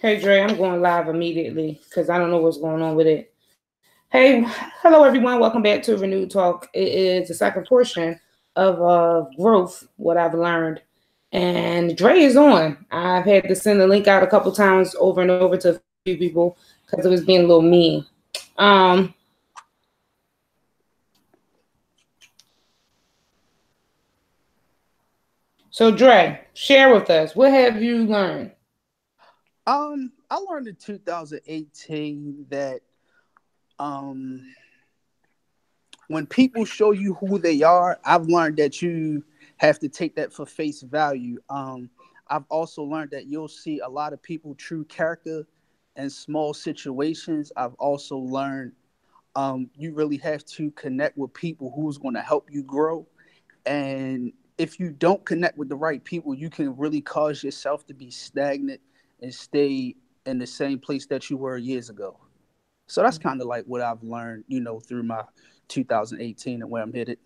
Hey Dre, I'm going live immediately because I don't know what's going on with it. Hey, hello everyone. Welcome back to Renewed Talk. It is the second portion of growth, what I've learned. And Dre is on. I've had to send the link out a couple times over and over to a few people because it was being a little mean. Um, so Dre, share with us, what have you learned? I learned in 2018 that um when people show you who they are, I've learned that you have to take that for face value. I've also learned that you'll see a lot of people true character in small situations. I've also learned you really have to connect with people who's going to help you grow. And if you don't connect with the right people, you can really cause yourself to be stagnant and stay in the same place that you were years ago. So that's kind of like what I've learned, through my 2018 and where I'm headed.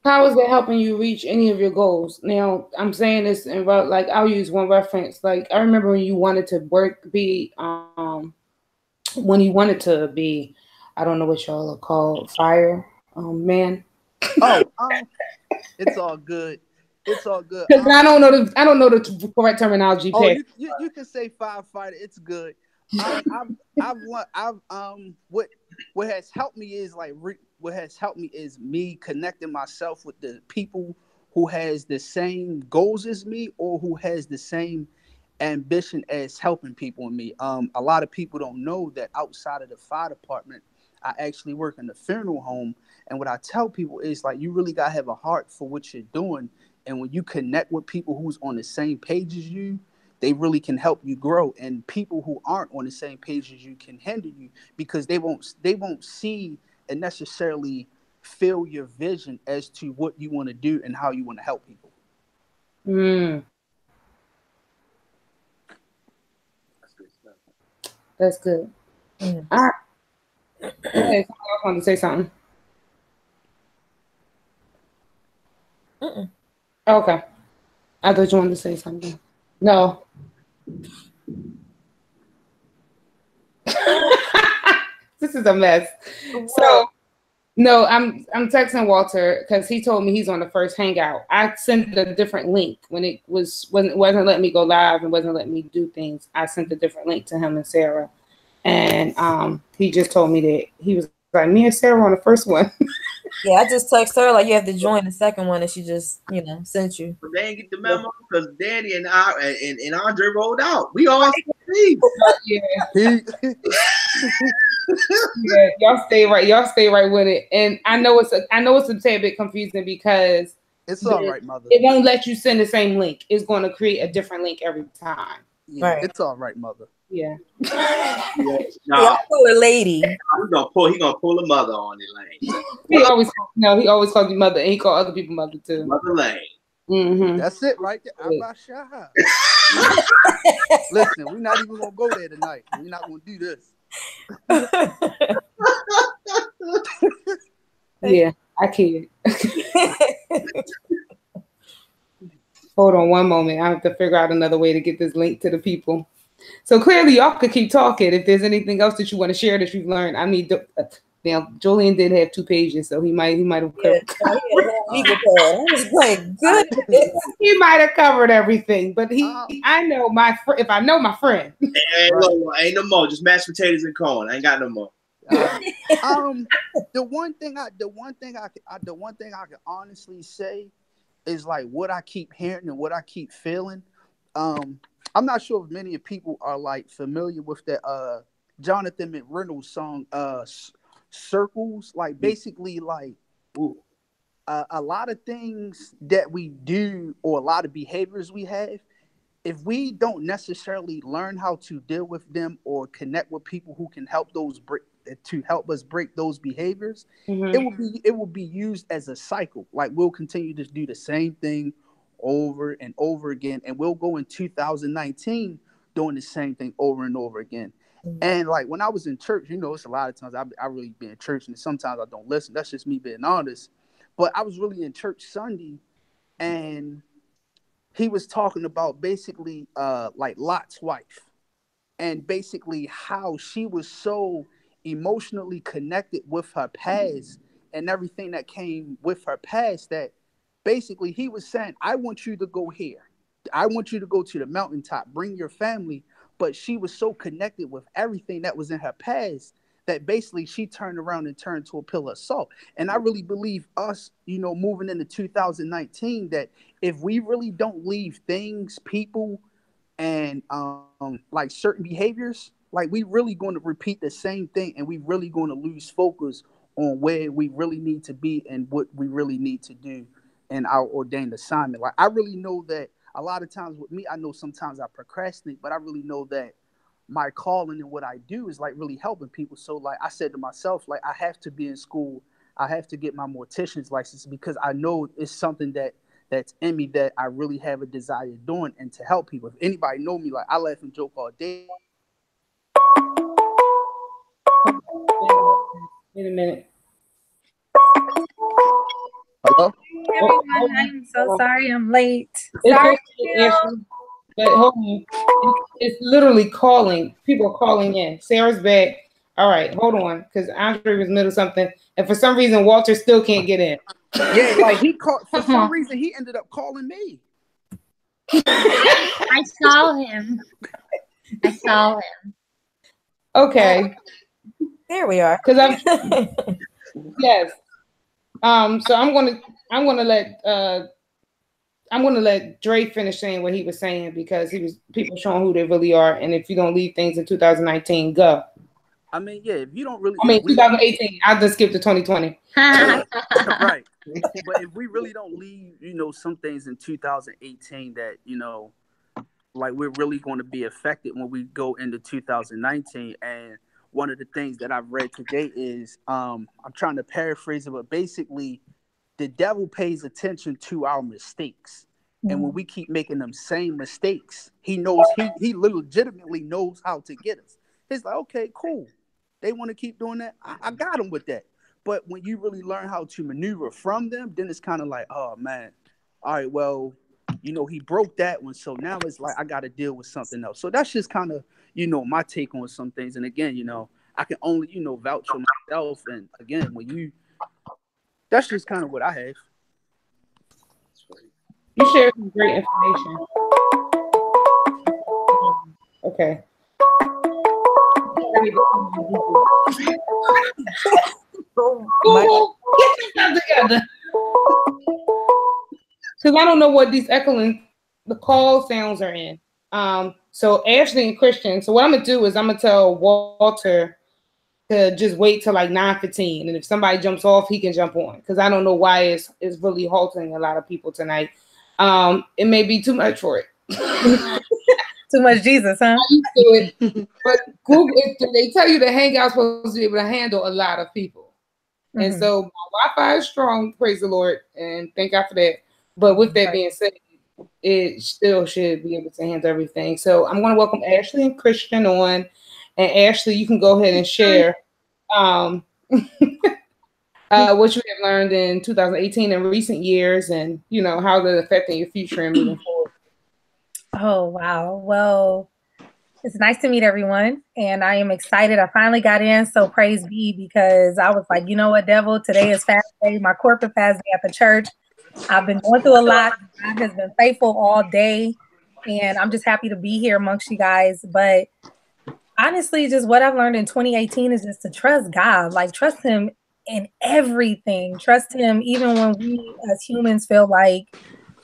How is that helping you reach any of your goals? Now, I'm saying this in like I'll use one reference. Like I remember when you wanted to when you wanted to be, I don't know what y'all are called, fire, man. Oh, it's all good. It's all good. Because I don't know the correct terminology. Oh, Pat. you can say firefighter. It's good. What has helped me is what has helped me is me connecting myself with the people who has the same goals as me or who has the same ambition as helping people in me. A lot of people don't know that outside of the fire department, I actually work in the funeral home. And what I tell people is like you really gotta have a heart for what you're doing. And when you connect with people who's on the same page as you, they really can help you grow. And people who aren't on the same page as you can hinder you because they won't see and necessarily feel your vision as to what you want to do and how you want to help people. Mm, that's good. Mm. All right. Hey, someone else wanted to say something. Mm-mm. Okay. I thought you wanted to say something. No. This is a mess. So no, I'm texting Walter because he told me he's on the first hangout. I sent a different link when it wasn't letting me go live and wasn't letting me do things. I sent a different link to him and Sara, and he just told me that he was like, me and Sara on the first one. Yeah, I just texted her like you have to join the second one, and she just sent you. But they didn't get the memo because Dani and Andre rolled out. We all see. Yeah. Yeah, y'all stay right. Y'all stay right with it. And I know it's a tad bit confusing because It's all right, mother. it won't let you send the same link. It's going to create a different link every time. Yeah, Right. it's all right, mother. Yeah. Yeah, Yeah, I call her lady. He gonna pull a mother on Elaine. He always calls me mother, and he call other people mother too. Mother Lane. Mm-hmm. That's it right there. Abasha. Listen, we're not even gonna go there tonight. We're not gonna do this. Yeah, I can't. Hold on one moment. I have to figure out another way to get this link to the people. So clearly, y'all could keep talking. If there's anything else that you want to share that you've learned, I mean, now Julian did have 2 pages, so he might have covered. I was like, goodness. He might have covered everything, but I know if I know my friend. Ain't no more. Just mashed potatoes and corn. I ain't got no more. The one thing I can honestly say is like what I keep hearing and what I keep feeling. I'm not sure if many people are like familiar with that Jonathan McReynolds song Circles. Like basically like a lot of things that we do or a lot of behaviors we have, if we don't necessarily learn how to deal with them or connect with people who can help help us break those behaviors, it will be used as a cycle. Like we'll continue to do the same thing over and over again, and we'll go in 2019 doing the same thing over and over again. And like when I was in church, it's a lot of times I really be in church, and sometimes I don't listen. That's just me being honest. But I was really in church Sunday, and he was talking about basically like Lot's wife, and basically how she was so emotionally connected with her past and everything that came with her past, that basically he was saying, I want you to go here. I want you to go to the mountaintop, bring your family. But she was so connected with everything that was in her past that basically she turned around and turned to a pillar of salt. And I really believe us, you know, moving into 2019, that if we really don't leave things, people, and like certain behaviors, like we really going to repeat the same thing, and we really going to lose focus on where we really need to be and what we really need to do in our ordained assignment. Like I really know that a lot of times with me, I know sometimes I procrastinate, but I really know that my calling and what I do is like really helping people. So like I said to myself, like I have to be in school, I have to get my mortician's license, because I know it's something that's in me that I really have a desire doing, and to help people. If anybody know me, like I laugh and joke all day. Wait a minute. Hello? Everyone, I'm so sorry I'm late. It's Sorry. okay, Ashley, but hold on. It's literally calling. People are calling in. Sarah's back. All right, hold on, because Andre was middle something, and for some reason Walter still can't get in. Yeah, like he called for some reason. He ended up calling me. I saw him. Okay, There we are. because I'm yes. So I'm gonna let Dre finish saying what he was saying, because he was people showing who they really are, and if you don't leave things in 2019, go. I mean, yeah, if you don't really, 2018. I'll just skip to 2020. Right. But if we really don't leave, you know, some things in 2018 that, you know, like we're really going to be affected when we go into 2019. And one of the things that I've read today is, I'm trying to paraphrase it, but basically the devil pays attention to our mistakes. And when we keep making them same mistakes, he knows, he legitimately knows how to get us. He's like, okay, cool. They want to keep doing that. I got them with that. But when you really learn how to maneuver from them, then it's kind of like, oh man, all right, well, you know, he broke that one. So now it's like, I got to deal with something else. So that's just kind of, you know, my take on some things. And again, you know, I can only, you know, vouch for myself. And again, that's just kind of what I have. You shared some great information. Okay. Get together. Because I don't know what these echoing the call sounds are in. So Ashley and Christian. So what I'm gonna do is I'm gonna tell Walter to just wait till like 9:15, and if somebody jumps off, he can jump on. Because I don't know why it's really halting a lot of people tonight. It may be too much for it. Too much Jesus, huh? I used to it. But Google, they tell you the Hangout's supposed to be able to handle a lot of people. And so my Wi-Fi is strong, praise the Lord, and thank God for that. But with that being said, it still should be able to handle everything. So I'm going to welcome Ashley and Christian on. And Ashley, you can go ahead and share what you have learned in 2018 and recent years, and you know how they're affecting your future and moving forward. Oh, wow. Well, it's nice to meet everyone, and I am excited. I finally got in, so praise be, because I was like, you know what, devil, today is fast day, my corporate fast day at the church. I've been going through a lot. God has been faithful all day, and I'm just happy to be here amongst you guys. But honestly, just what I've learned in 2018 is just to trust God, like trust him in everything. Trust him even when we as humans feel like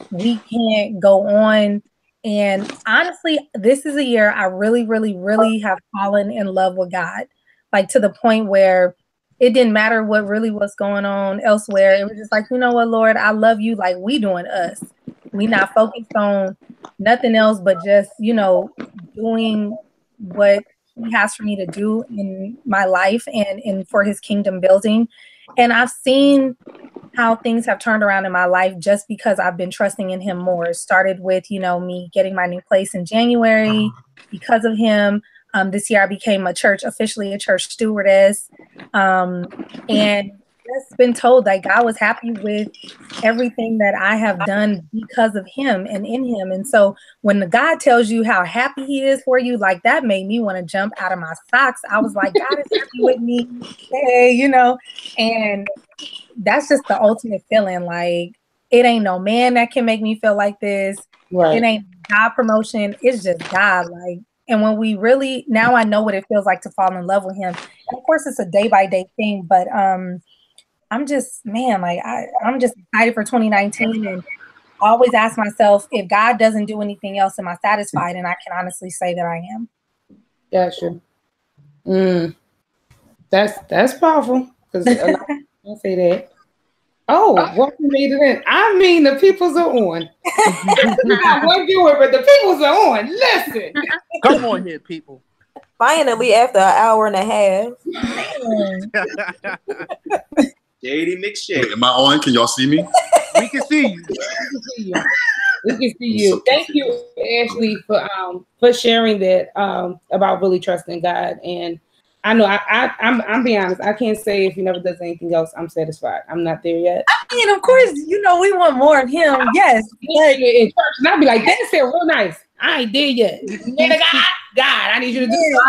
we can't go on. And honestly, this is a year I really, really, really have fallen in love with God, like to the point where it didn't matter what really was going on elsewhere. It was just like, you know what, Lord, I love you like we doing us. We not focused on nothing else but just, you know, doing what he has for me to do in my life and for his kingdom building. And I've seen how things have turned around in my life just because I've been trusting in him more. It started with, you know, me getting my new place in January because of him. This year I became officially a church stewardess. And just been told that God was happy with everything that I have done because of him and in him. And so when the God tells you how happy he is for you, like that made me want to jump out of my socks. I was like, God is happy with me. Hey, you know, and that's just the ultimate feeling. Like it ain't no man that can make me feel like this. Right. It ain't God promotion. It's just God. Like, and when we really, now I know what it feels like to fall in love with him. And of course it's a day by day thing, but I'm just, man, like I'm just excited for 2019. And I always ask myself, if God doesn't do anything else, am I satisfied? And I can honestly say that I am. Gotcha. That's powerful. Because a lot of people say that. Oh, welcome made it in. I mean, the peoples are on. Not one viewer, but the peoples are on. Listen. Come on here, people. Finally, after an hour and a half. Shady McShady. Am I on? Can y'all see me? We can see you. We can see you. Thank you, Ashley, for sharing that about really trusting God. And I know I'm being honest. I can't say if he never does anything else, I'm satisfied. I'm not there yet. I mean, of course, you know, we want more of him. Yes. But in church, and I'll be like, that said real nice. I ain't there yet. God, I need you to do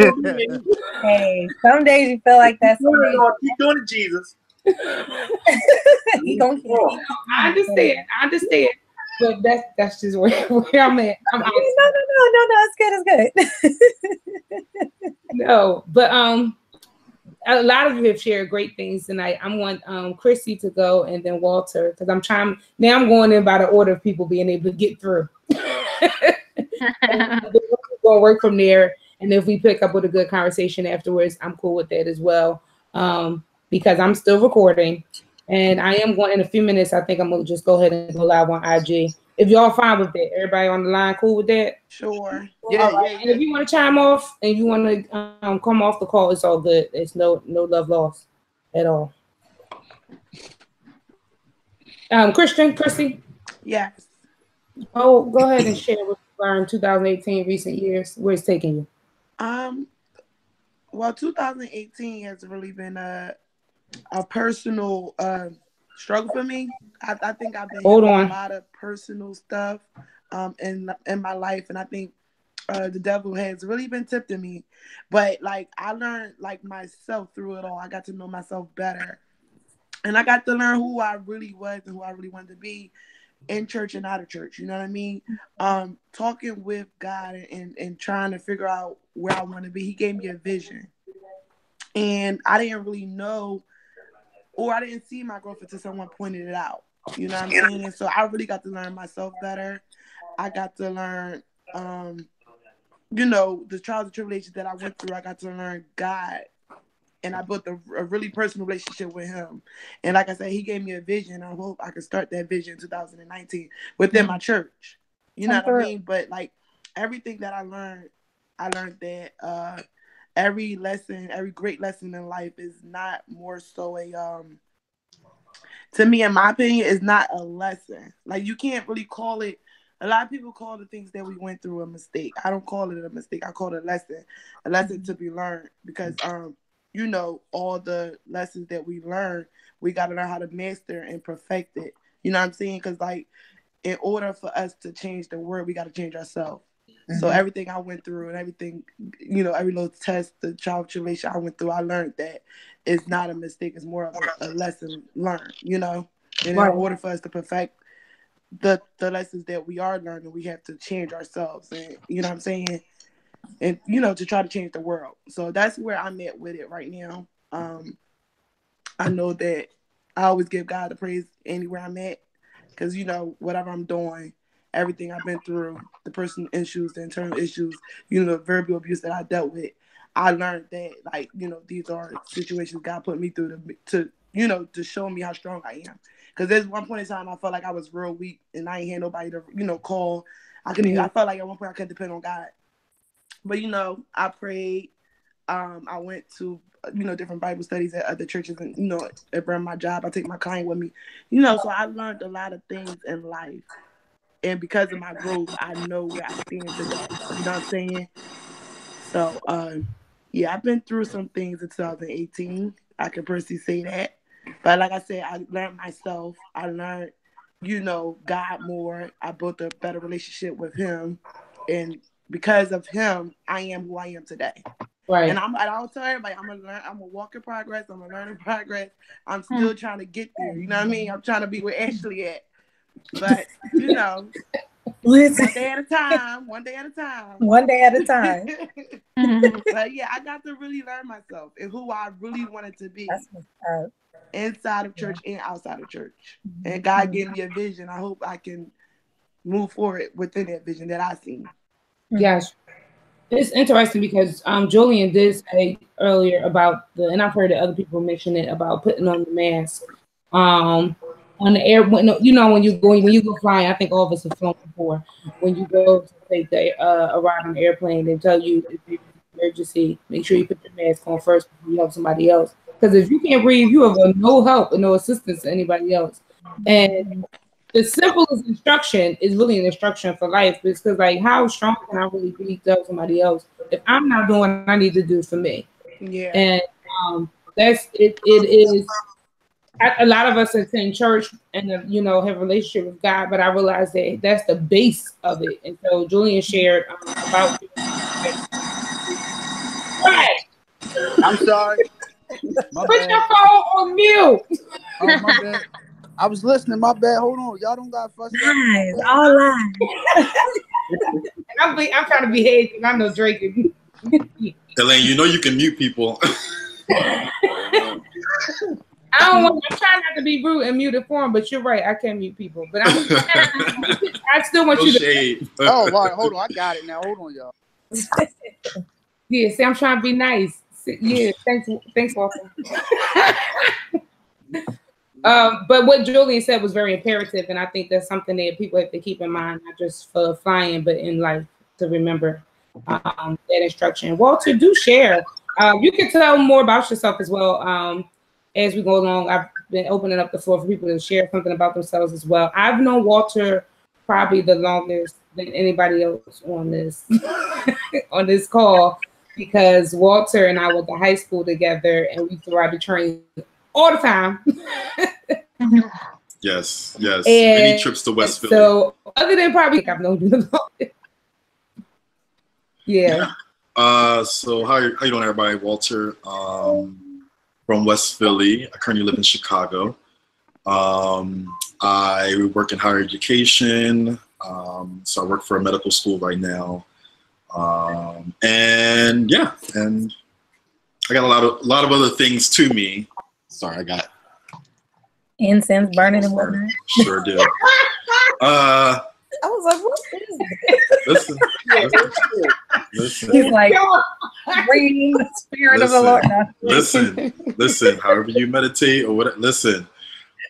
something. Hey, some days you feel like that. Some days Keep doing it, Jesus. he gonna keep I understand. But that's just where I'm at. I'm no, it's good. No, but a lot of you have shared great things tonight. I want Chrissy to go and then Walter, because I'm going in by the order of people being able to get through. We're gonna work from there, and if we pick up with a good conversation afterwards, I'm cool with that as well. Because I'm still recording, and I am going in a few minutes. I think I'm gonna just go ahead and go live on IG. If y'all fine with that, everybody on the line cool with that? Sure. Yeah. And if you want to chime off and you want to come off the call, it's all good. It's no love lost at all. Chrissy? Yes. Oh, go ahead and share what you learned 2018, recent years. Where it's taking you? Well, 2018 has really been a personal struggle for me. I think I've been Hold having on. a lot of personal stuff in my life, and I think the devil has really been tempting me. But like I learned like myself through it all. I got to know myself better, and I got to learn who I really was and who I really wanted to be in church and out of church. You know what I mean? Talking with God and trying to figure out where I want to be. He gave me a vision, and I didn't really know, or I didn't see my growth until someone pointed it out. You know what I'm saying? And so I really got to learn myself better. I got to learn, you know, the trials and tribulations that I went through. I got to learn God, and I built a really personal relationship with him. And like I said, he gave me a vision. I hope I could start that vision in 2019 within my church. You know what I mean? But like everything that I learned that every great lesson in life is not more so to me, in my opinion, is not a lesson. Like you can't really call it. A lot of people call the things that we went through a mistake. I don't call it a mistake. I call it a lesson to be learned, because you know, all the lessons that we learn, we got to learn how to master and perfect it. You know what I'm saying? Because like, in order for us to change the world, we got to change ourselves. Mm-hmm. So everything I went through and everything, you know, every little test, the trial tribulation I went through, I learned that it's not a mistake. It's more of a lesson learned, you know? And in order for us to perfect the lessons that we are learning, we have to change ourselves. And, you know what I'm saying? And, you know, to try to change the world. So that's where I'm at with it right now. I know that I always give God the praise anywhere I'm at, because, you know, whatever I'm doing, everything I've been through, the personal issues, the internal issues, you know, the verbal abuse that I dealt with, I learned that, like, you know, these are situations God put me through to you know, to show me how strong I am. Because there's one point in time I felt like I was real weak and I ain't had nobody to, you know, call. I felt like at one point I couldn't depend on God. But, you know, I prayed. I went to, you know, different Bible studies at other churches, and, you know, around my job, I take my client with me. You know, so I learned a lot of things in life. And because of my growth, I know where I stand today. You know what I'm saying? So, yeah, I've been through some things in 2018. I can personally say that. But like I said, I learned myself. I learned, God more. I built a better relationship with him. And because of him, I am who I am today. Right. And I don't tell everybody I'm a work in progress, I'm a learning progress. I'm still trying to get there. You know what I mean? I'm trying to be where Ashley at. But Listen. one day at a time. One day at a time. But yeah, I got to really learn myself and who I really wanted to be. That's what's up. Inside of church and outside of church. And God gave me a vision. I hope I can move forward within that vision that I see. Yes. It's interesting because Julian did say earlier about and I've heard other people mention it about putting on the mask. On the air, when you go flying, I think all of us have flown before. When you go to take a ride on the airplane, they tell you if there's an emergency, make sure you put your mask on first before you help somebody else. Because if you can't breathe, you have no help and no assistance to anybody else. And the simplest instruction is really an instruction for life. Because like, how strong can I really be to help somebody else if I'm not doing what I need to do for me? Yeah. And that's it. It is. A lot of us attend church and have a relationship with God, but I realized that that's the base of it. And so Julian shared about. Right. I'm sorry. Put your phone on mute. Oh, my bad. I was listening. My bad. Hold on. Y'all don't got fussed up. Lies, all lies. I'm trying to behave because I know Drake. Elaine, you can mute people. I'm trying not to be rude and mute it for him, but you're right. I can mute people, but I still want you to. Shade. Oh, right. Hold on. I got it now. Hold on, y'all. Yeah, see, I'm trying to be nice. Yeah, thanks, Walter. But what Julian said was very imperative, and I think that's something that people have to keep in mind, not just for flying, but in life, to remember that instruction. Walter, do share. You can tell more about yourself as well. As we go along, I've been opening up the floor for people to share something about themselves as well. I've known Walter probably the longest than anybody else on this on this call, because Walter and I went to high school together, and we used to ride the train all the time. Yes. Many trips to West Philly. So other than probably, I've known you the longest. Yeah. So how you doing, everybody? Walter. From West Philly. I currently live in Chicago. I work in higher education. So I work for a medical school right now. And I got a lot of other things to me. Sorry, I got incense burning and whatnot. Sure do. I was like, what is this? Listen. He's like, reading the spirit of the Lord. Listen, however you meditate or what, listen.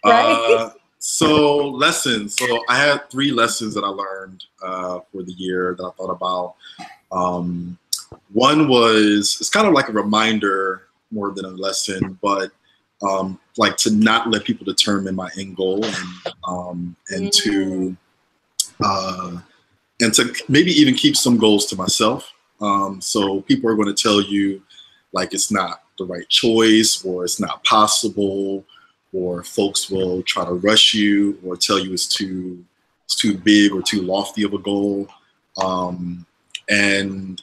Right? So lessons. So I had 3 lessons that I learned for the year that I thought about. One was, it's kind of like a reminder more than a lesson, but like to not let people determine my end goal, and to maybe even keep some goals to myself. So people are going to tell you like it's not the right choice, or it's not possible, or folks will try to rush you or tell you it's too big or too lofty of a goal. And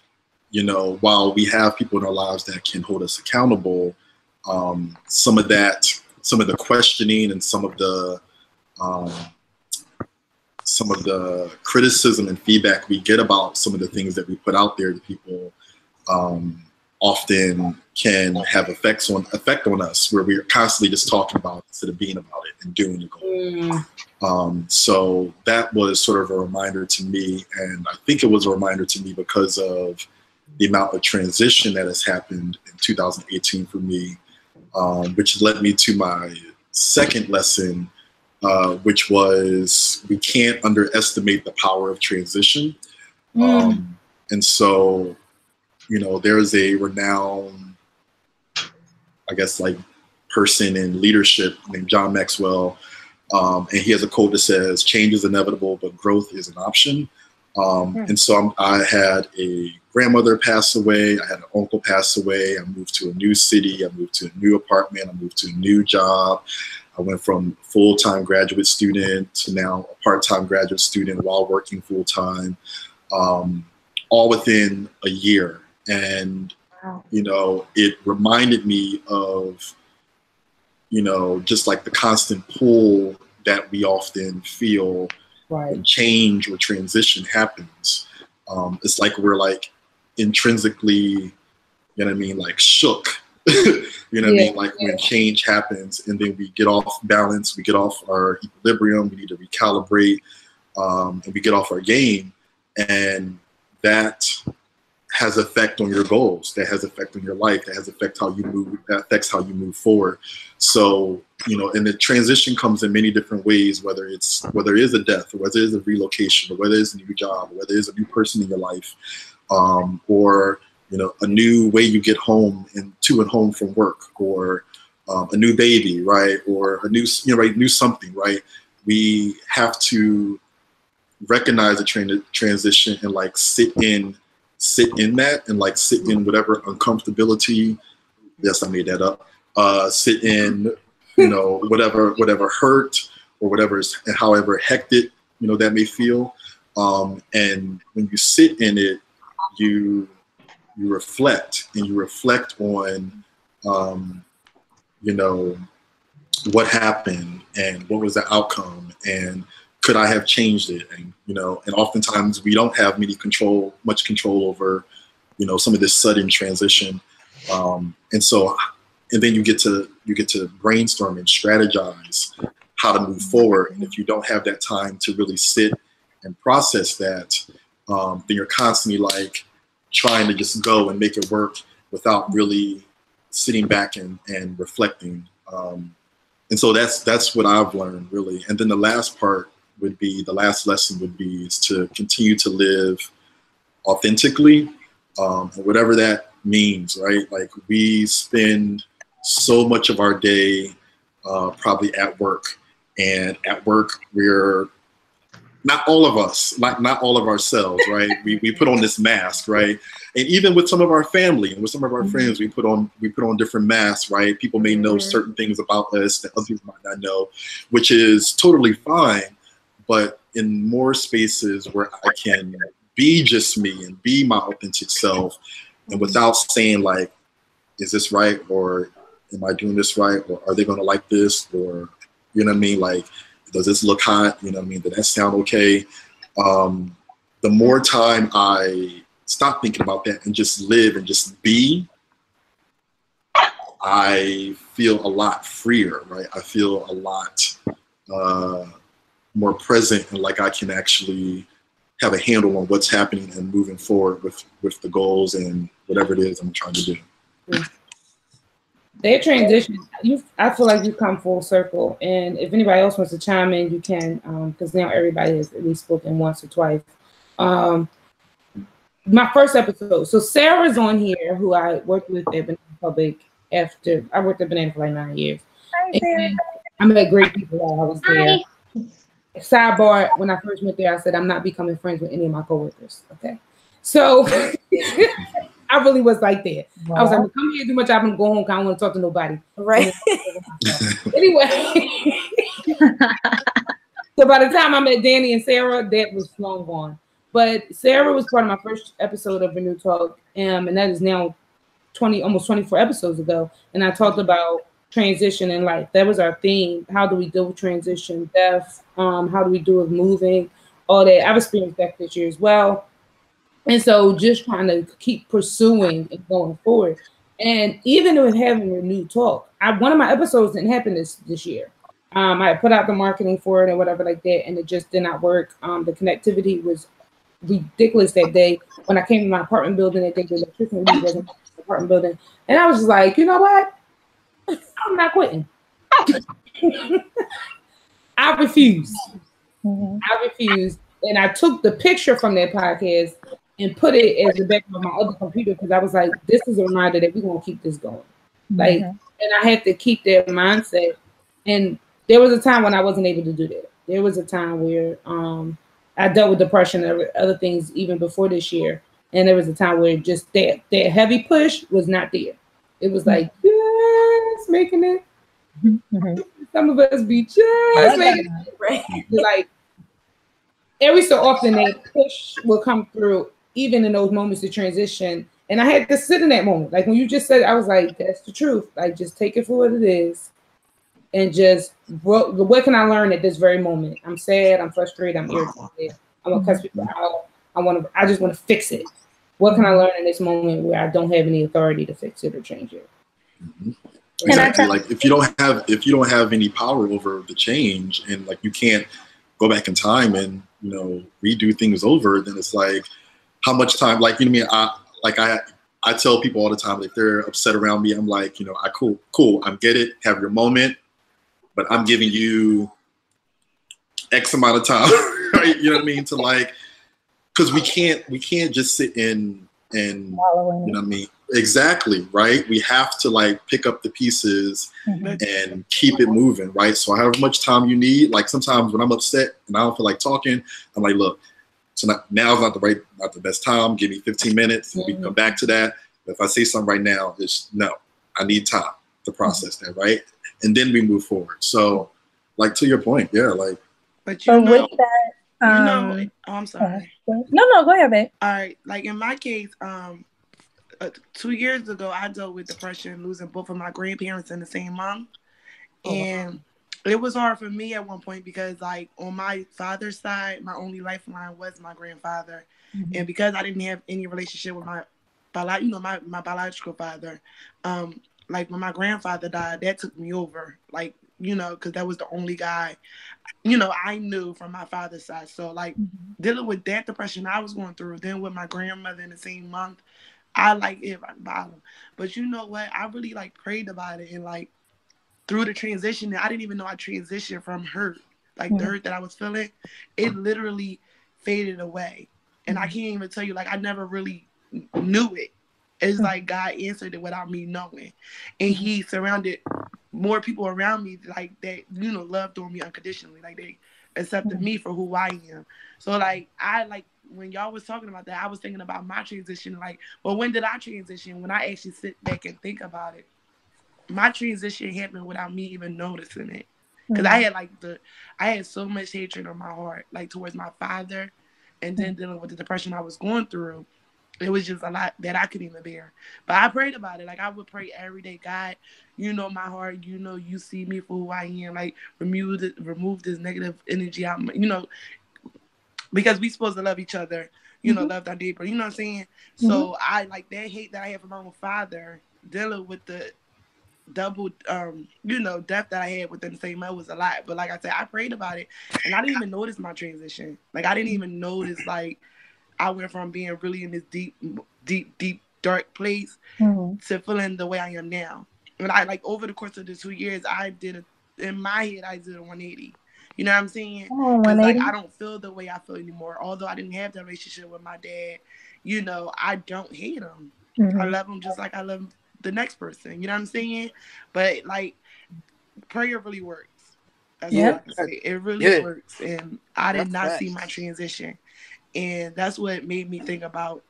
while we have people in our lives that can hold us accountable, some of the questioning and some of the criticism and feedback we get about some of the things that we put out there to people often can have effect on us, where we're constantly just talking about it instead of being about it and doing the goal. So that was sort of a reminder to me, and I think it was a reminder to me because of the amount of transition that has happened in 2018 for me, which led me to my second lesson, which was we can't underestimate the power of transition. And so, there's a renowned, I guess, like person in leadership named John Maxwell. And he has a quote that says, "Change is inevitable, but growth is an option." And so I had a grandmother pass away. I had an uncle pass away. I moved to a new city. I moved to a new apartment. I moved to a new job. I went from full-time graduate student to now a part-time graduate student while working full-time, all within a year. And, you know, it reminded me of, you know, just like the constant pull that we often feel when change or transition happens. It's like we're like intrinsically, you know what I mean, like shook. You know what I mean? Like when change happens and then we get off balance, we get off our equilibrium, we need to recalibrate, and we get off our game. And that has effect on your goals, that has effect on your life, that has effect how you move, that affects how you move forward. So, you know, and the transition comes in many different ways, whether it is a death, or whether it is a relocation, or whether it's a new job, or whether it's a new person in your life, or, you know, a new way you get home and to and home from work, or a new baby, right? Or a new, you know, right, new something, right? We have to recognize the transition and like sit in that and like sit in whatever uncomfortability. Yes, I made that up. Sit in, you know, whatever hurt or whatever is, and however hectic, you know, that may feel. And when you sit in it, you reflect, and you reflect on, you know, what happened and what was the outcome, and could I have changed it? And, you know, and oftentimes we don't have much control over, you know, some of this sudden transition. And so, and then you get to brainstorm and strategize how to move forward. And if you don't have that time to really sit and process that, then you're constantly like trying to just go and make it work without really sitting back and reflecting. And so that's what I've learned, really. And then the last lesson would be is to continue to live authentically, and whatever that means, right? Like we spend so much of our day probably at work, and at work we're not all of us, not all of ourselves, right? we put on this mask, right? And even with some of our family and with some of our friends, we put on different masks, right? People may know certain things about us that other people might not know, which is totally fine. But in more spaces where I can be just me and be my authentic self, and without saying like, is this right? Or am I doing this right? Or are they going to like this? Or, you know what I mean? Like, does this look hot? You know what I mean? Does that sound okay? The more time I stop thinking about that and just live and just be, I feel a lot freer, right? I feel a lot more present, and like I can actually have a handle on what's happening and moving forward with the goals and whatever it is I'm trying to do. Their transition, I feel like you've come full circle. And if anybody else wants to chime in, you can, because now everybody has at least spoken once or twice. My first episode, so Sarah's on here, who I worked with at Banana Public after I worked at Banana for like 9 years. And I met great people while I was there. Sidebar, when I first went there, I said, I'm not becoming friends with any of my coworkers. Okay. So I really was like that. I was like, I'm come here, do my job, and go home. I don't want to talk to nobody. Right. Anyway. So by the time I met Dani and Sara, that was long gone. But Sara was part of my first episode of Renew Talk, and that is now almost 24 episodes ago. And I talked about transition in life. That was our theme. How do we deal with transition, death? How do we deal with moving? All that. I've experienced that this year as well. And so just trying to keep pursuing and going forward. And even with having Renew Talk, one of my episodes didn't happen this year. I put out the marketing for it and whatever like that, and it just did not work. The connectivity was ridiculous that day. When I came to my apartment building that day, the electricity wasn't in the apartment building. And I was just like, you know what? I'm not quitting. I refuse. I refused. And I took the picture from that podcast and put it as the background of my other computer, because I was like, this is a reminder that we're going to keep this going. Like, and I had to keep that mindset. And there was a time when I wasn't able to do that. There was a time where I dealt with depression and other things even before this year. And there was a time where just that heavy push was not there. It was like, just making it. Mm-hmm. Some of us be just making it. Right. Like, every so often, that push will come through, even in those moments of transition. And I had to sit in that moment. Like, when you just said it, I was like, that's the truth. Like, just take it for what it is. And just, what can I learn at this very moment? I'm sad. I'm frustrated. I'm irritated. I'm going to cuss people out. I just want to fix it. What can I learn in this moment where I don't have any authority to fix it or change it? Mm-hmm. Exactly. Like, if you don't have any power over the change, and like you can't go back in time and, you know, redo things over, then it's like, how much time? Like, you know what I mean? I tell people all the time, if they're upset around me, I'm like, you know, cool. I get it. Have your moment, but I'm giving you X amount of time, right? You know what I mean? To like, because we can't just sit in and, you know what I mean? Exactly, right? We have to like pick up the pieces and keep it moving, right? So however much time you need, like sometimes when I'm upset and I don't feel like talking, I'm like, look, so now's not the best time. Give me 15 minutes. We can come back to that. But if I say something right now, it's no, I need time to process that, right? And then we move forward. So like, to your point, yeah, like. But you know, with that, you know, oh, I'm sorry. No, go ahead, babe. All right, like in my case, 2 years ago, I dealt with depression, losing both of my grandparents in the same month. And it was hard for me at one point because, like, on my father's side, my only lifeline was my grandfather. And because I didn't have any relationship with my biological father, like, when my grandfather died, that took me over, like, you know, because that was the only guy, you know, I knew from my father's side. So, like, dealing with that depression I was going through, then with my grandmother in the same month, I like it at the bottom. But you know what? I really like prayed about it, and like through the transition, I didn't even know I transitioned from hurt. Like the hurt that I was feeling, it literally faded away. And I can't even tell you, like, I never really knew it. It's like God answered it without me knowing. And he surrounded more people around me like that, you know, loved on me unconditionally. Like they accepted me for who I am. So like when y'all was talking about that, I was thinking about my transition. Like, well, when did I transition? When I actually sit back and think about it, my transition happened without me even noticing it. Because I had so much hatred on my heart, like towards my father, and then dealing with the depression I was going through. It was just a lot that I couldn't even bear. But I prayed about it. Like, I would pray every day, God, you know my heart. You know, you see me for who I am. Like, remove this negative energy out, you know, because we supposed to love each other, you know, love our neighbor. You know what I'm saying? So I, like, that hate that I have for my own father, dealing with the double, you know, death that I had within the same month was a lot. But like I said, I prayed about it, and I didn't even notice my transition. Like, I didn't even notice, like, I went from being really in this deep, dark place to feeling the way I am now. And I, like, over the course of the 2 years, in my head, I did a 180. You know what I'm saying? Because, like, I don't feel the way I feel anymore. Although I didn't have that relationship with my dad, you know, I don't hate him. I love him just like I love the next person. You know what I'm saying? But, like, prayer really works. That's what I can say. It really works. And I did not see my transition. And that's what made me think about,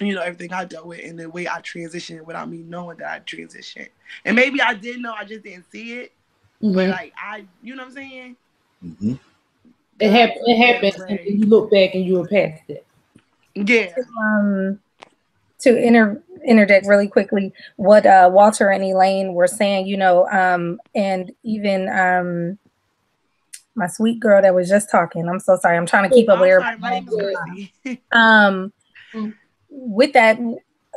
you know, everything I dealt with and the way I transitioned without me knowing that I transitioned. And maybe I did know, I just didn't see it. But, like, you know what I'm saying? It happened, and then you look back and you were past it. Yeah. To interject really quickly, what Walter and Elaine were saying, you know, and even my sweet girl that was just talking. I'm so sorry. I'm trying to keep up with everybody. With that,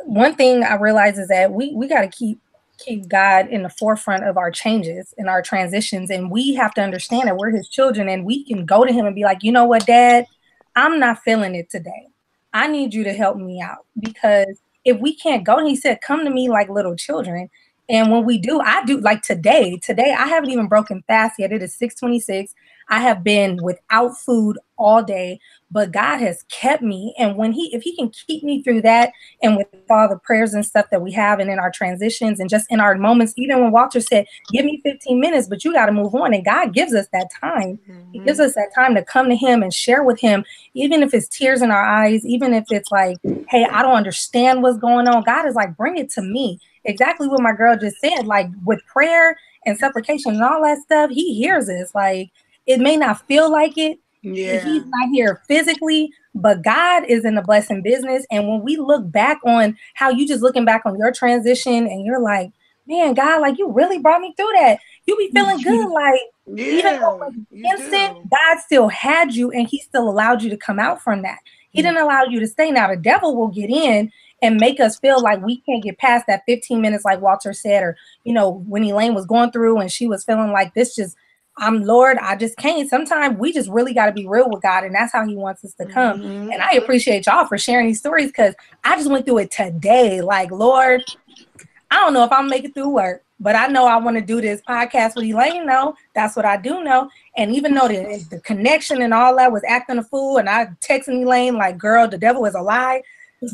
one thing I realize is that we got to keep God in the forefront of our changes and our transitions. And we have to understand that we're his children, and we can go to him and be like, you know what, Dad, I'm not feeling it today. I need you to help me out, because if we can't go, and he said, come to me like little children. And when we do, I do, like today, I haven't even broken fast yet. It is 6:26. I have been without food all day, but God has kept me. And if he can keep me through that, and with all the prayers and stuff that we have, and in our transitions and just in our moments, even when Walter said, give me 15 minutes, but you got to move on. And God gives us that time. He gives us that time to come to him and share with him, even if it's tears in our eyes, even if it's like, hey, I don't understand what's going on. God is like, bring it to me. Exactly what my girl just said, like with prayer and supplication and all that stuff, he hears us. Like, it may not feel like it. Yeah. He's not here physically, but God is in the blessing business. And when we look back on how you just looking back on your transition and you're like, man, God, like you really brought me through that. You be feeling good. Like, even though it was instant, God still had you and he still allowed you to come out from that. He didn't allow you to stay. Now the devil will get in and make us feel like we can't get past that 15 minutes, like Walter said, or, you know, when Elaine was going through and she was feeling like this just, Lord, I just can't. Sometimes we just really got to be real with God, and that's how he wants us to come. And I appreciate y'all for sharing these stories, because I just went through it today. Like, Lord, I don't know if I'm making it through work, but I know I want to do this podcast with Elaine. No, that's what I do know. And even though the connection and all that was acting a fool, and I texting Elaine like, girl, the devil is a lie.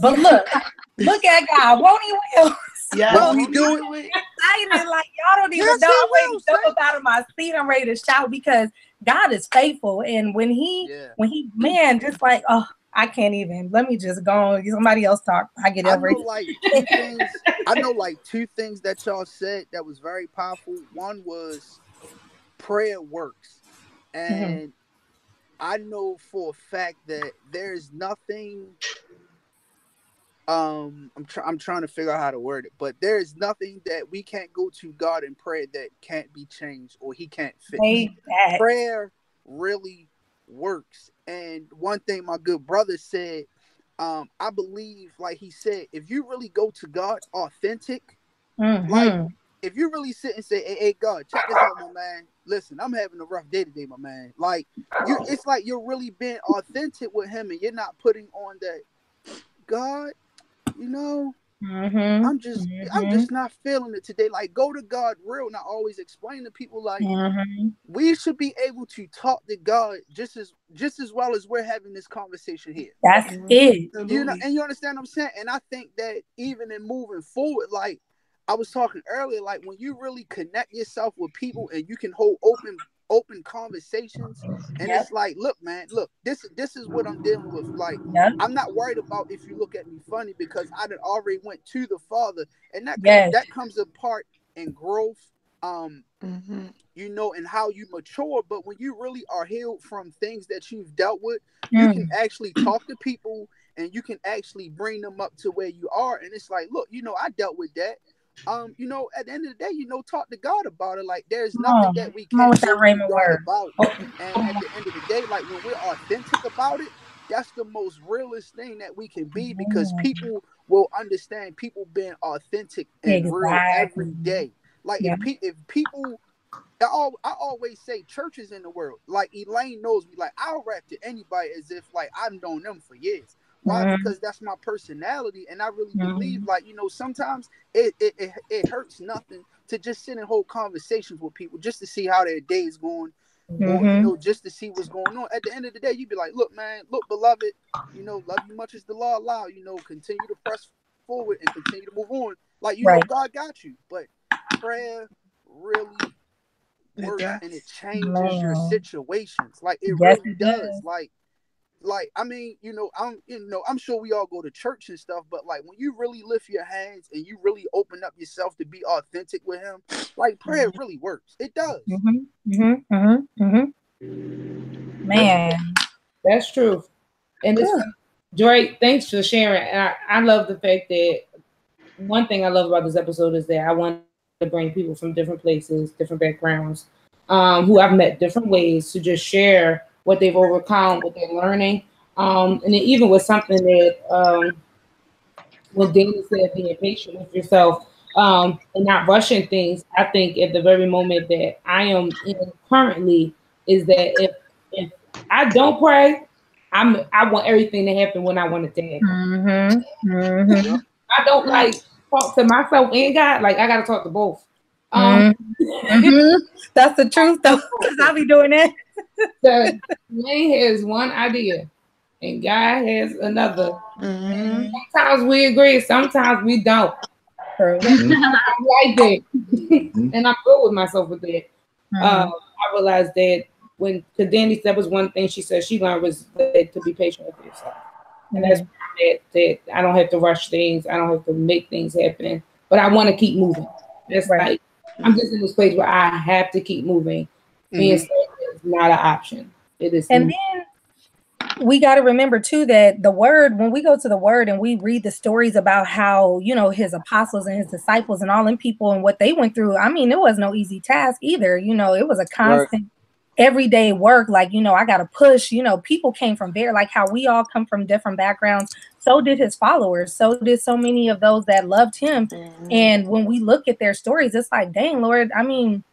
But look at God, won't he will? Yeah, Won't he do it? Excited, like y'all don't even know. I'm ready to jump up out of my seat. I'm ready to shout, because God is faithful. And when he man, just like, oh, I can't even. Let me just go on. Somebody else talk. I get over it. I know like two things that y'all said that was very powerful. One was prayer works. And I know for a fact that there's nothing I'm trying to figure out how to word it, but there is nothing that we can't go to God in prayer that can't be changed or he can't fix. Prayer really works. And one thing my good brother said, I believe, like he said, if you really go to God authentic, like if you really sit and say, hey God, check this out, my man. Listen, I'm having a rough day today, my man. Like it's like you're really being authentic with him, and you're not putting on that, God, you know, I'm just not feeling it today. Like, go to God real. And I always explain to people, like, we should be able to talk to God just as well as we're having this conversation here. That's it. You know, and you understand what I'm saying? And I think that even in moving forward, like I was talking earlier, like when you really connect yourself with people and you can hold open conversations, and it's like, look, man, look, this is what I'm dealing with. Like, I'm not worried about if you look at me funny, because I done already went to the Father, and that comes apart in growth, you know, and how you mature. But when you really are healed from things that you've dealt with, you can actually talk to people and you can actually bring them up to where you are. And it's like, look, you know, I dealt with that. You know, at the end of the day, you know, talk to God about it. Like, there's nothing that we can't talk to God about. And at the end of the day, like when we're authentic about it, that's the most realest thing that we can be, because people will understand people being authentic and real every day. Like if people, I always say churches in the world, like Elaine knows me, like I'll rap to anybody as if like I've known them for years. Why? Because that's my personality, and I really believe, like, you know, sometimes it hurts nothing to just sit and hold conversations with people just to see how their day is going, or, you know, just to see what's going on. At the end of the day, you'd be like, look, man, look, beloved, you know, love you much as the law allow, you know, continue to press forward and continue to move on. Like, you know, God got you, but prayer really works, and it changes your situations. Like, it really does. Like, I mean, you know, I'm sure we all go to church and stuff, but like when you really lift your hands and you really open up yourself to be authentic with him, like prayer really works. It does. Man, that's true. And it's Joy, thanks for sharing. And I love the fact that one thing I love about this episode is that I want to bring people from different places, different backgrounds, who I've met different ways, to just share what they've overcome, what they're learning. And then even with something that when Dani said, being patient with yourself, and not rushing things, I think at the very moment that I am in currently is that if I don't pray, I want everything to happen when I want it to happen. I don't like talk to myself and God. Like, I gotta talk to both. That's the truth, though, because I'll be doing that. The man has one idea, and God has another. Sometimes we agree, sometimes we don't. I like that, and I'm good with myself with that. I realized that because Dani, that was one thing she said she learned was that to be patient with yourself, and that's that I don't have to rush things, I don't have to make things happen, but I want to keep moving. That's like I'm just in this place where I have to keep moving. Being stagnant is not an option. It is. And then we got to remember too that the word, when we go to the word and we read the stories about how, you know, his apostles and his disciples and all them people and what they went through, I mean, it was no easy task either. You know, it was a constant everyday work. Like, you know, I got to push, you know, people came from there, like how we all come from different backgrounds. So did his followers. So did so many of those that loved him. And when we look at their stories, it's like, dang, Lord, I mean,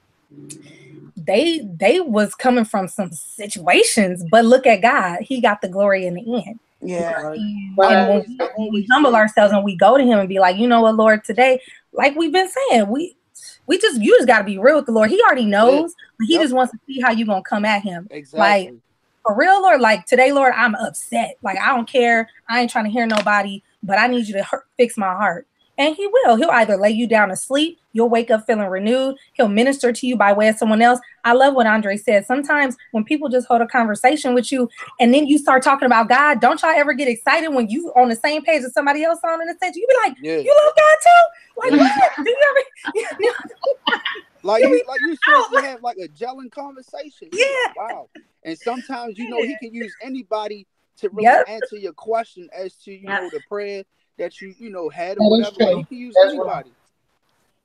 they was coming from some situations, but look at God. He got the glory in the end. Yeah. And when we humble ourselves and we go to him and be like, you know what, Lord, today, like we've been saying, you just got to be real with the Lord. He already knows, but he just wants to see how you're going to come at him. Like, for real, Lord, like today, Lord, I'm upset. Like, I don't care. I ain't trying to hear nobody, but I need you to fix my heart. And he will. He'll either lay you down to sleep. You'll wake up feeling renewed. He'll minister to you by way of someone else. I love what Andre said. Sometimes when people just hold a conversation with you and then you start talking about God, don't y'all ever get excited when you on the same page as somebody else on in the sense? You be like, you love God too? Like, what? Do you ever? Like you supposed to have like a gelling conversation. Yeah. Wow. And sometimes, you know, he can use anybody to really answer your question as to, you know, the prayer that you know, had or whatever. Like, he can use anybody.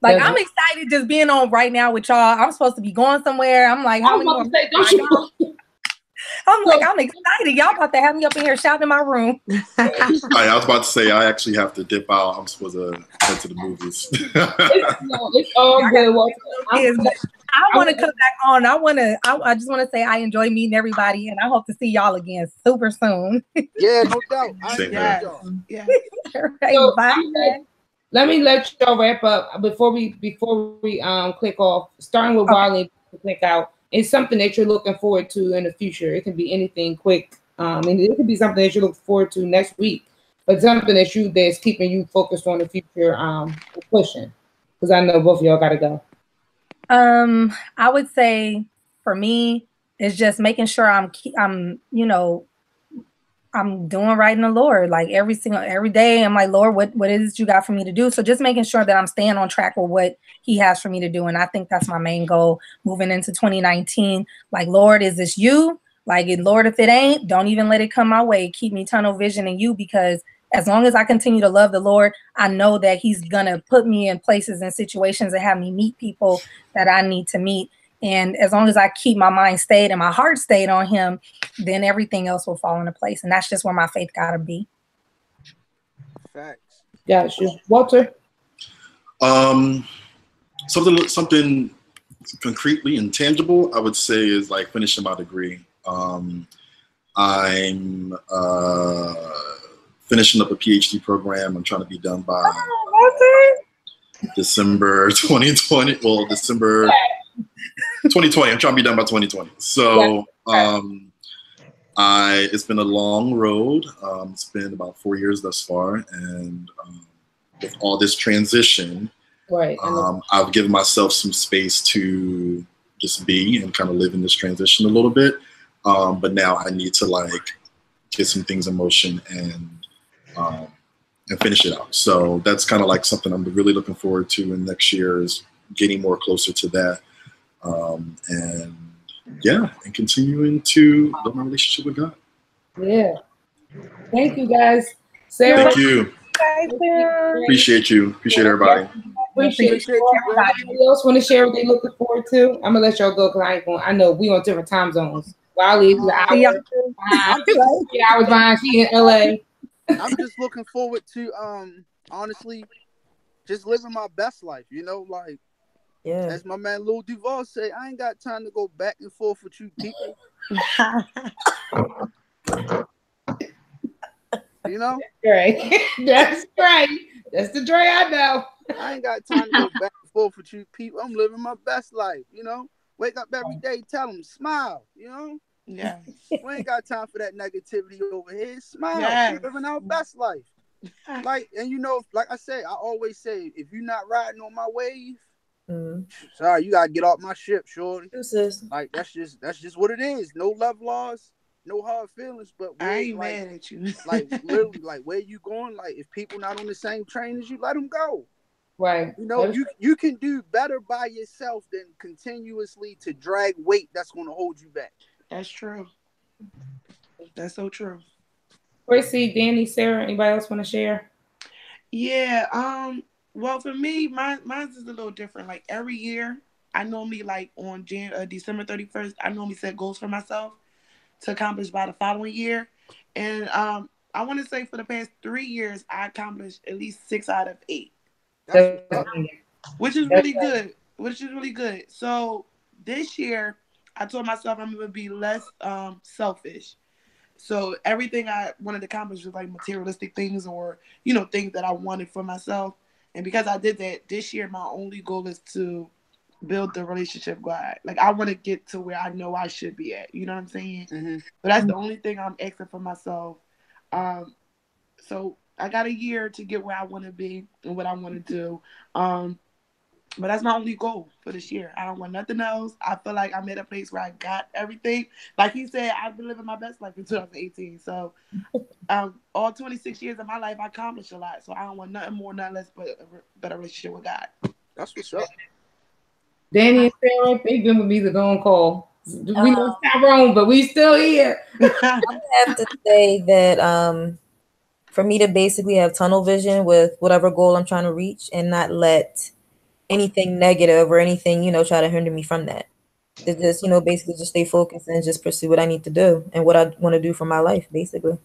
Like, I'm excited just being on right now with y'all. I'm supposed to be going somewhere. I'm like, how many more? I'm like, I'm excited. Y'all about to have me up in here shouting in my room. I was about to say, I actually have to dip out. I'm supposed to head to the movies. It's all good. I want to come back on. I just want to say I enjoy meeting everybody, and I hope to see y'all again super soon. Yeah, no doubt. So, let me let y'all wrap up before we click off. Starting with Wiley to click out. It's something that you're looking forward to in the future. It can be anything quick, and it could be something that you look forward to next week, but something that's keeping you focused on the future, pushing. Because I know both of y'all got to go. I would say for me, it's just making sure I'm doing right in the Lord. Like every day, I'm like, Lord, what is it you got for me to do? So just making sure that I'm staying on track with what he has for me to do. And I think that's my main goal moving into 2019. Like, Lord, is this you? Like, Lord, if it ain't, don't even let it come my way. Keep me tunnel vision in you, because as long as I continue to love the Lord, I know that he's going to put me in places and situations and have me meet people that I need to meet. And as long as I keep my mind stayed and my heart stayed on him, then everything else will fall into place. And that's just where my faith got to be. Facts. Got you. Walter? Something concretely and tangible, I would say, is like finishing my degree. I'm finishing up a PhD program. I'm trying to be done by December 2020. Well, December 2020. I'm trying to be done by 2020. So it's been a long road. It's been about 4 years thus far. And with all this transition, I've given myself some space to just be and kind of live in this transition a little bit. But now I need to like get some things in motion and finish it out. So that's kind of like something I'm really looking forward to in next year, is getting more closer to that. And continuing to build my relationship with God. Yeah. Thank you, guys. Sara, thank you. Appreciate you. Appreciate everybody. Appreciate you. Anybody else want to share what they're looking forward to? I'm gonna let y'all go because I know we on different time zones. Wiley's an hour behind. 3 hours behind. She in LA. I'm just looking forward to honestly just living my best life, you know, like as my man Lil Duval say, I ain't got time to go back and forth with you people. You know? Right. That's right. That's the Dre I know. I ain't got time to go back and forth with you people. I'm living my best life, you know. Wake up every day, tell them, smile, you know. Yeah. We ain't got time for that negativity over here. Smile. Yes. We're living our best life. Like, and you know, like I say, I always say, if you're not riding on my wave, sorry, you gotta get off my ship, shorty. Like that's just what it is. No love lost, no hard feelings. But I ain't mad at you. Like literally, like where you going? Like if people not on the same train as you, let them go. Right. You know, you can do better by yourself than continuously to drag weight that's going to hold you back. That's true. That's so true. Chrissy, Dani, Sara, anybody else want to share? Yeah. Well, for me, mine's is a little different. Like every year, I normally like on December 31st, I normally set goals for myself to accomplish by the following year. And I want to say for the past 3 years, I accomplished at least 6 out of 8. Which is really good. So this year, I told myself I'm going to be less selfish. So everything I wanted to accomplish was like materialistic things or, you know, things that I wanted for myself. And because I did that this year, my only goal is to build the relationship God. Like I want to get to where I know I should be at. You know what I'm saying? Mm-hmm. But that's the only thing I'm asking for myself. So I got a year to get where I want to be and what I want to do. But that's my only goal for this year. I don't want nothing else. I feel like I'm at a place where I got everything. Like he said, I've been living my best life in 2018. So all 26 years of my life, I accomplished a lot. So I don't want nothing more, nothing less but a better relationship with God. That's what's up. Dani and Sara, they've been with me the on call. We lost Tyrone, but we still here. I have to say that for me to basically have tunnel vision with whatever goal I'm trying to reach and not let anything negative or anything, try to hinder me from that. To just, basically just stay focused and just pursue what I need to do and what I want to do for my life, basically.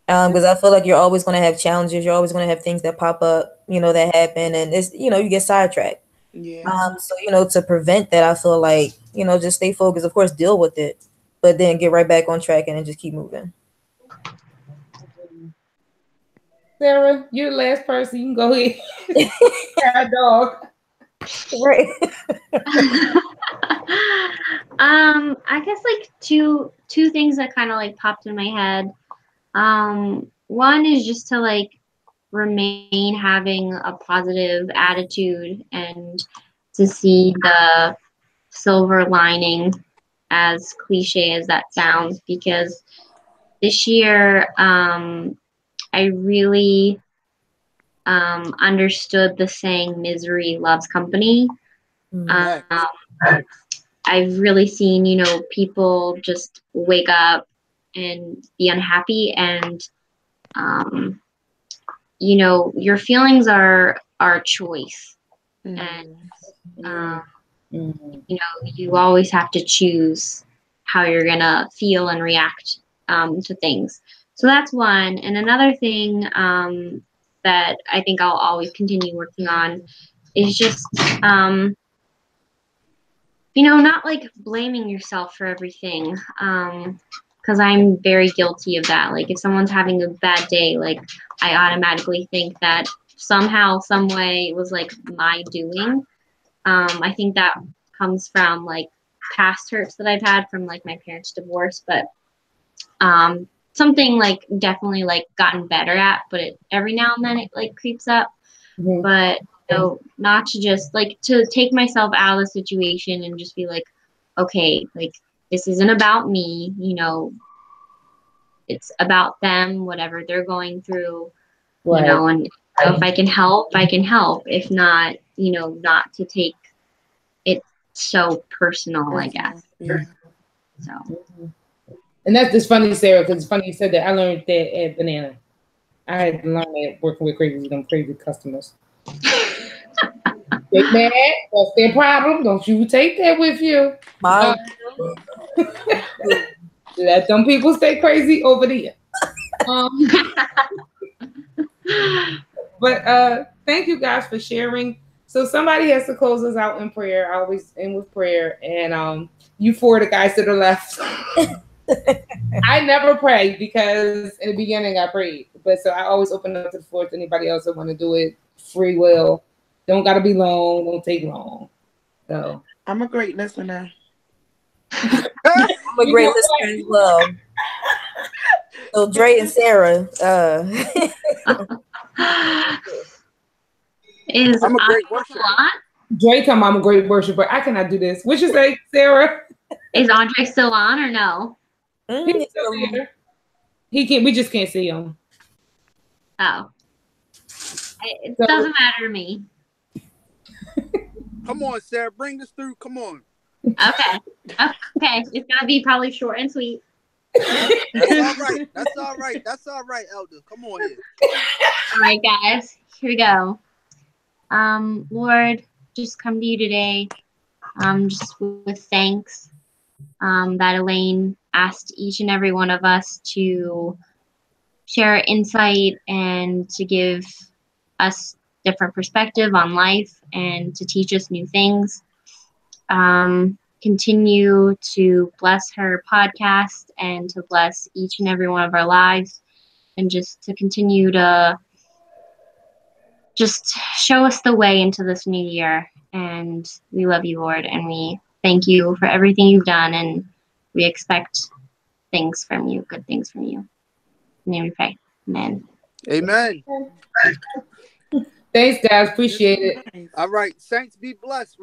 Because I feel like you're always going to have challenges. You're always going to have things that pop up, that happen. And it's, you get sidetracked. Yeah. So, to prevent that, I feel like, just stay focused. Of course, deal with it, but then get right back on track and then just keep moving. Sara, you're the last person. You can go ahead. Cat dog. Right. I guess like two things that kind of like popped in my head. One is just to like remain having a positive attitude and to see the silver lining, as cliche as that sounds, because this year I really understood the saying misery loves company. I've really seen, people just wake up and be unhappy, and your feelings are a choice. And you always have to choose how you're gonna feel and react to things. So that's one. And another thing that I think I'll always continue working on is just not like blaming yourself for everything, because I'm very guilty of that. Like if someone's having a bad day, like I automatically think that somehow, some way it was like my doing. I think that comes from like past hurts that I've had from like my parents' divorce, but something like definitely like gotten better at, but every now and then it like creeps up. But not to just like to take myself out of the situation and just be like, okay, like this isn't about me, it's about them, whatever they're going through, and if I can help, I can help. If not, not to take it so personal, I guess. Yeah. So. And that's just funny, Sara, because it's funny you said that. I learned that at Banana. I had to learn that working with them crazy customers. Get mad, that's their problem. Don't you take that with you. Let them people stay crazy over there. But thank you guys for sharing. So somebody has to close us out in prayer. I always end with prayer. And you four, the guys to the left. I never pray because in the beginning I prayed. But so I always open up to the floor to anybody else that want to do it. Free will. Don't gotta be long. Don't take long. So I'm a great listener. I'm a great listener as well. So Dre and Sara. Is I'm a great Andre worshiper. still on? Dre talking about I'm a great worshiper. I cannot do this. What you say, Sara? Is Andre still on or no? He's still there. He can't. We just can't see him. Oh. It doesn't matter to me. Come on, Sarah, bring this through. Come on. Okay. Okay. It's gonna be probably short and sweet. That's all right. That's all right. That's all right, Elder. Come on here. All right, guys. Here we go. Lord, just come to you today. Just with thanks. That Elaine asked each and every one of us to share insight and to give us different perspective on life and to teach us new things. Continue to bless her podcast and to bless each and every one of our lives, and just to continue to just show us the way into this new year. And we love you, Lord, and we thank you for everything you've done, and we expect things from you, good things from you. In your name we pray. Amen. Amen. Thanks, guys. Appreciate it. Nice. All right. Saints, be blessed.